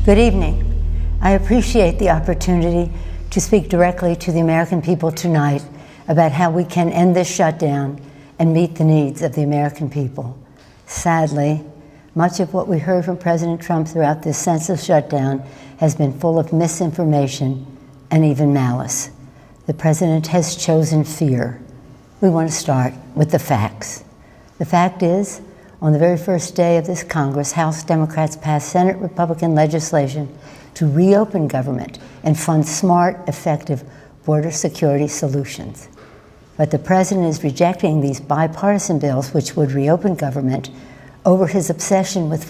Good evening. I appreciate the opportunity to speak directly to the American people tonight about how we can end this shutdown and meet the needs of the American people. Sadly, much of what we heard from President Trump throughout this senseless shutdown has been full of misinformation and even malice. The president has chosen fear. We want to start with the facts. The fact is, on the very first day of this Congress, House Democrats passed Senate Republican legislation to reopen government and fund smart, effective border security solutions. But the president is rejecting these bipartisan bills which would reopen government over his obsession with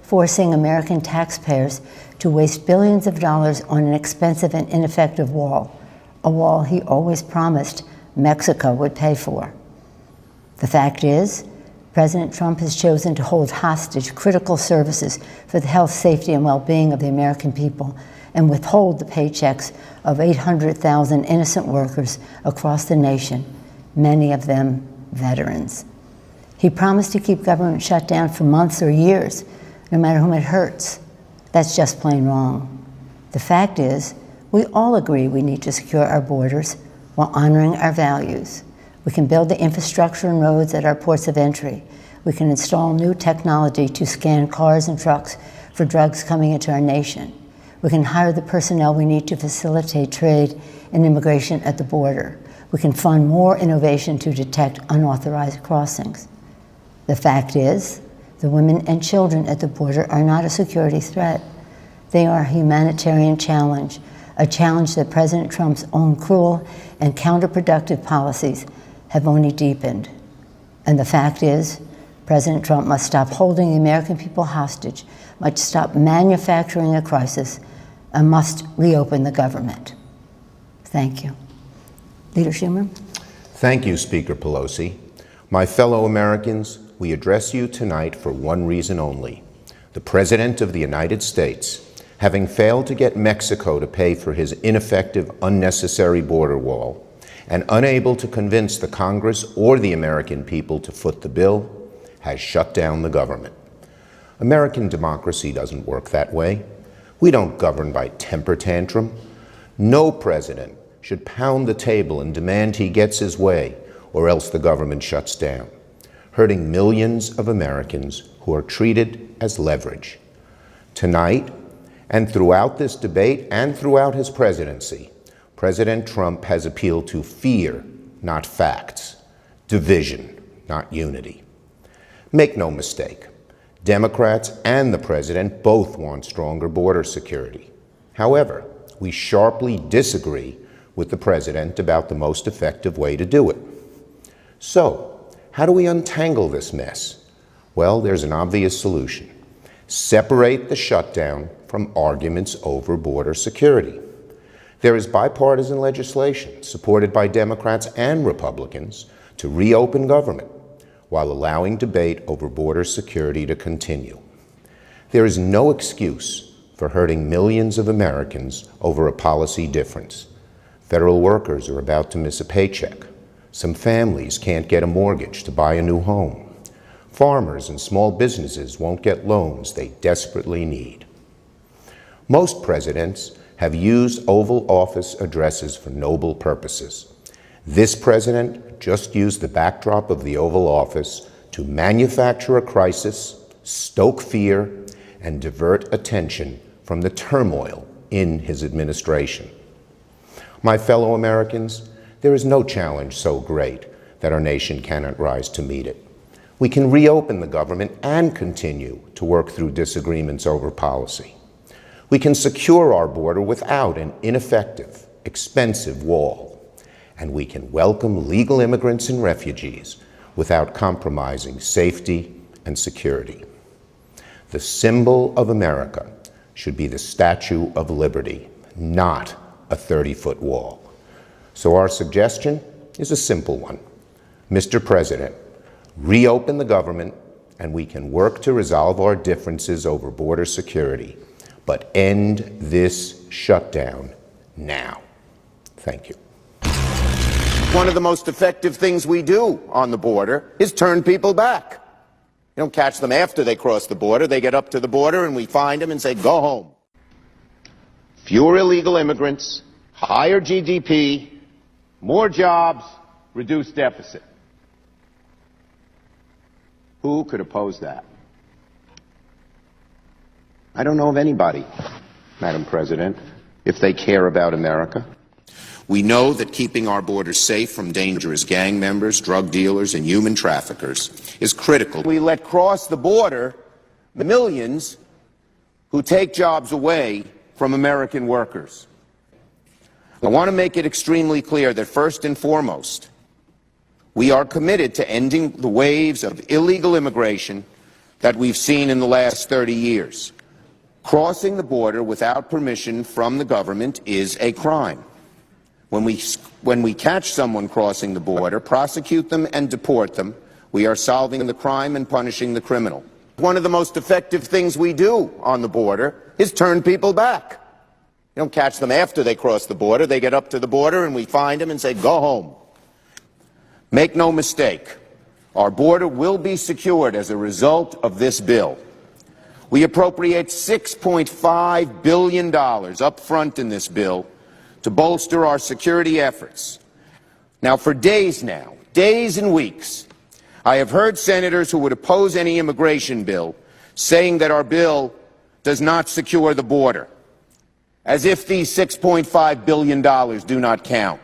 forcing American taxpayers to waste billions of dollars on an expensive and ineffective wall, a wall he always promised Mexico would pay for. The fact is, President Trump has chosen to hold hostage critical services for the health, safety, and well-being of the American people and withhold the paychecks of 800,000 innocent workers across the nation, many of them veterans. He promised to keep government shut down for months or years, no matter whom it hurts. That's just plain wrong. The fact is, we all agree we need to secure our borders while honoring our values. We can build the infrastructure and roads at our ports of entry. We can install new technology to scan cars and trucks for drugs coming into our nation. We can hire the personnel we need to facilitate trade and immigration at the border. We can fund more innovation to detect unauthorized crossings. The fact is, the women and children at the border are not a security threat. They are a humanitarian challenge, a challenge that President Trump's own cruel and counterproductive policies have only deepened. And the fact is, President Trump must stop holding the American people hostage, must stop manufacturing a crisis, and must reopen the government. Thank you. Leader Schumer? Thank you, Speaker Pelosi. My fellow Americans, we address you tonight for one reason only. The President of the United States, having failed to get Mexico to pay for his ineffective, unnecessary border wall, and unable to convince the Congress or the American people to foot the bill, has shut down the government. American democracy doesn't work that way. We don't govern by temper tantrum. No president should pound the table and demand he gets his way, or else the government shuts down, hurting millions of Americans who are treated as leverage. Tonight, and throughout this debate and throughout his presidency, President Trump has appealed to fear, not facts, division, not unity. Make no mistake, Democrats and the president both want stronger border security. However, we sharply disagree with the president about the most effective way to do it. So, how do we untangle this mess? Well, there's an obvious solution. Separate the shutdown from arguments over border security. There is bipartisan legislation supported by Democrats and Republicans to reopen government while allowing debate over border security to continue. There is no excuse for hurting millions of Americans over a policy difference. Federal workers are about to miss a paycheck. Some families can't get a mortgage to buy a new home. Farmers and small businesses won't get loans they desperately need. Most presidents have used Oval Office addresses for noble purposes. This president just used the backdrop of the Oval Office to manufacture a crisis, stoke fear, and divert attention from the turmoil in his administration. My fellow Americans, there is no challenge so great that our nation cannot rise to meet it. We can reopen the government and continue to work through disagreements over policy. We can secure our border without an ineffective, expensive wall. And we can welcome legal immigrants and refugees without compromising safety and security. The symbol of America should be the Statue of Liberty, not a 30-foot wall. So our suggestion is a simple one. Mr. President, reopen the government and we can work to resolve our differences over border security, but end this shutdown now. Thank you. One of the most effective things we do on the border is turn people back. You don't catch them after they cross the border. They get up to the border and we find them and say, go home. Fewer illegal immigrants, higher GDP, more jobs, reduced deficit. Who could oppose that? I don't know of anybody, Madam President, if they care about America. We know that keeping our borders safe from dangerous gang members, drug dealers, and human traffickers is critical. We let cross the border millions who take jobs away from American workers. I want to make it extremely clear that first and foremost, we are committed to ending the waves of illegal immigration that we've seen in the last 30 years. Crossing the border without permission from the government is a crime. When we catch someone crossing the border, prosecute them and deport them, we are solving the crime and punishing the criminal. One of the most effective things we do on the border is turn people back. You don't catch them after they cross the border. They get up to the border and we find them and say, go home. Make no mistake, our border will be secured as a result of this bill. We appropriate $6.5 billion up front in this bill to bolster our security efforts. Now, for days and weeks, I have heard senators who would oppose any immigration bill saying that our bill does not secure the border, as if these $6.5 billion do not count.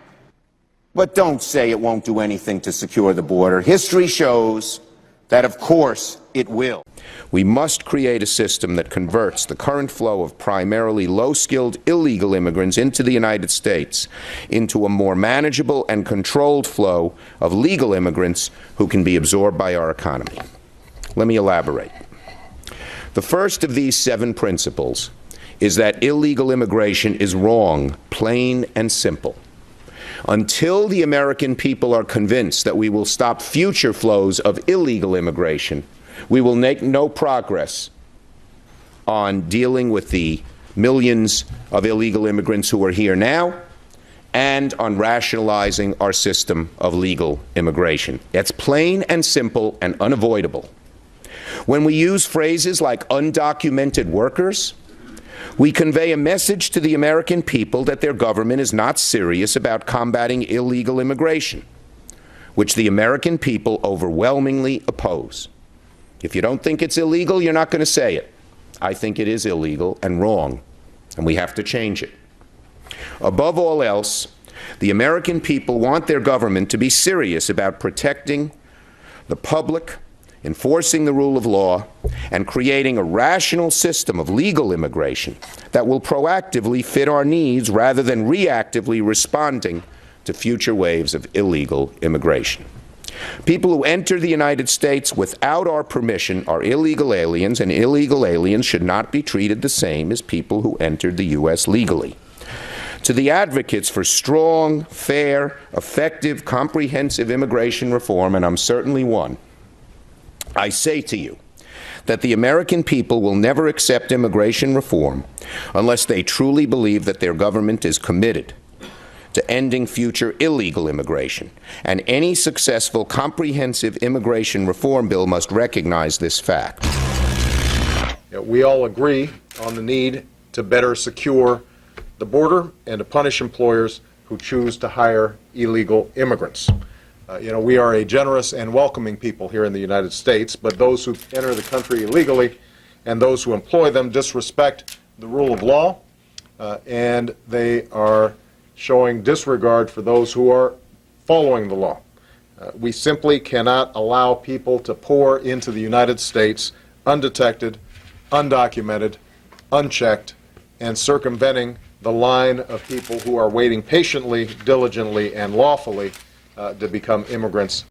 But don't say it won't do anything to secure the border. History shows that, of course, it will. We must create a system that converts the current flow of primarily low-skilled illegal immigrants into the United States into a more manageable and controlled flow of legal immigrants who can be absorbed by our economy. Let me elaborate. The first of these 7 principles is that illegal immigration is wrong, plain and simple. Until the American people are convinced that we will stop future flows of illegal immigration, we will make no progress on dealing with the millions of illegal immigrants who are here now and on rationalizing our system of legal immigration. It's plain and simple and unavoidable. When we use phrases like undocumented workers, we convey a message to the American people that their government is not serious about combating illegal immigration, which the American people overwhelmingly oppose. If you don't think it's illegal, you're not going to say it. I think it is illegal and wrong, and we have to change it. Above all else, the American people want their government to be serious about protecting the public, enforcing the rule of law, and creating a rational system of legal immigration that will proactively fit our needs rather than reactively responding to future waves of illegal immigration. People who enter the United States without our permission are illegal aliens, and illegal aliens should not be treated the same as people who entered the U.S. legally. To the advocates for strong, fair, effective, comprehensive immigration reform, and I'm certainly one, I say to you that the American people will never accept immigration reform unless they truly believe that their government is committed to ending future illegal immigration, and any successful comprehensive immigration reform bill must recognize this fact. We all agree on the need to better secure the border and to punish employers who choose to hire illegal immigrants. We are a generous and welcoming people here in the United States, but those who enter the country illegally and those who employ them disrespect the rule of law, and they are showing disregard for those who are following the law. We simply cannot allow people to pour into the United States undetected, undocumented, unchecked, and circumventing the line of people who are waiting patiently, diligently, and lawfully to become immigrants